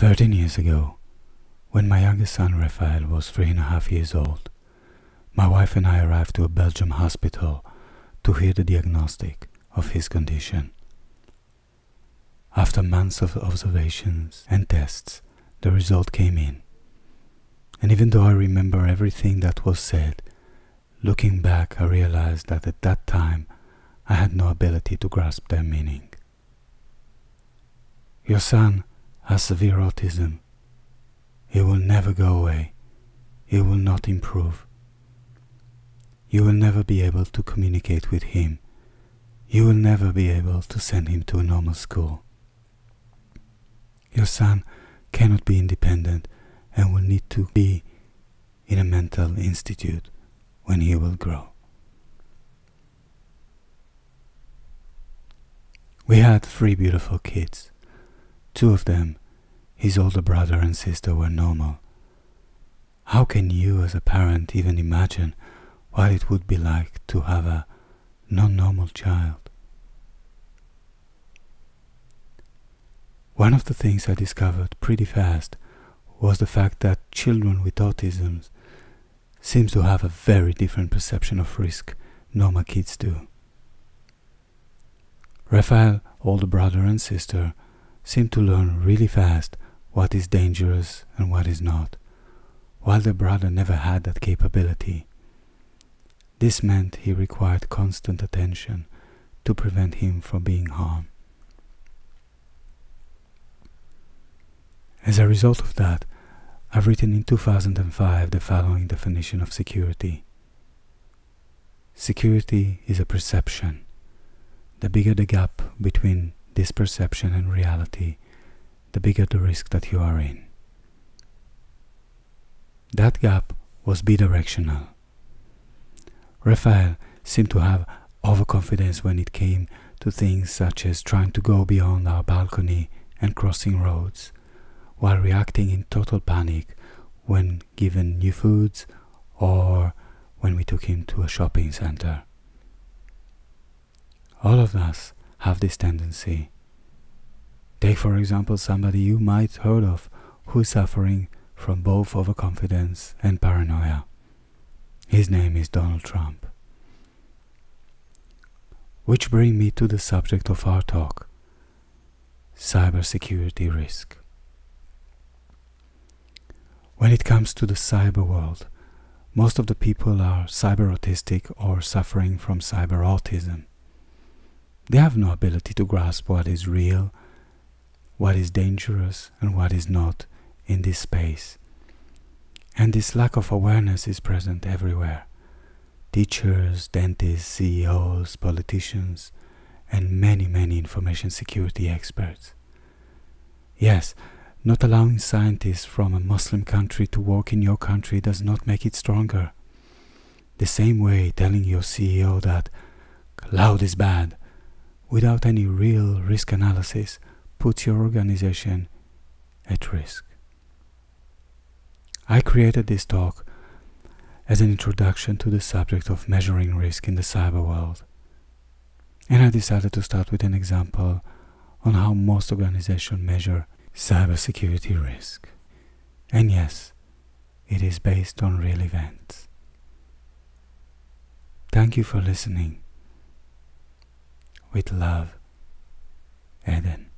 13 years ago, when my youngest son Raphael was 3.5 years old, my wife and I arrived to a Belgium hospital to hear the diagnostic of his condition. After months of observations and tests, the result came in. And even though I remember everything that was said, looking back I realized that at that time I had no ability to grasp their meaning. Your son has severe autism. It will never go away. It will not improve. You will never be able to communicate with him. You will never be able to send him to a normal school. Your son cannot be independent and will need to be in a mental institute when he will grow. We had 3 beautiful kids. 2 of them, his older brother and sister, were normal. How can you as a parent even imagine what it would be like to have a non-normal child? One of the things I discovered pretty fast was the fact that children with autism seem to have a very different perception of risk normal kids do. Raphael, older brother and sister, seem to learn really fast what is dangerous and what is not, while their brother never had that capability. This meant he required constant attention to prevent him from being harmed. As a result of that, I've written in 2005 the following definition of security. Security is a perception. The bigger the gap between this perception and reality, the bigger the risk that you are in. That gap was bidirectional. Raphael seemed to have overconfidence when it came to things such as trying to go beyond our balcony and crossing roads, while reacting in total panic when given new foods or when we took him to a shopping center. All of us have this tendency. Take for example somebody you might heard of who is suffering from both overconfidence and paranoia. His name is Donald Trump. Which brings me to the subject of our talk, cybersecurity risk. When it comes to the cyber world, most of the people are cyber autistic or suffering from cyber autism. They have no ability to grasp what is real, what is dangerous, and what is not in this space. And this lack of awareness is present everywhere. Teachers, dentists, CEOs, politicians, and many information security experts. Yes, not allowing scientists from a Muslim country to work in your country does not make it stronger. The same way telling your CEO that cloud is bad without any real risk analysis puts your organization at risk. I created this talk as an introduction to the subject of measuring risk in the cyber world, and I decided to start with an example on how most organizations measure cybersecurity risk. And yes, it is based on real events. Thank you for listening. With love, Eden.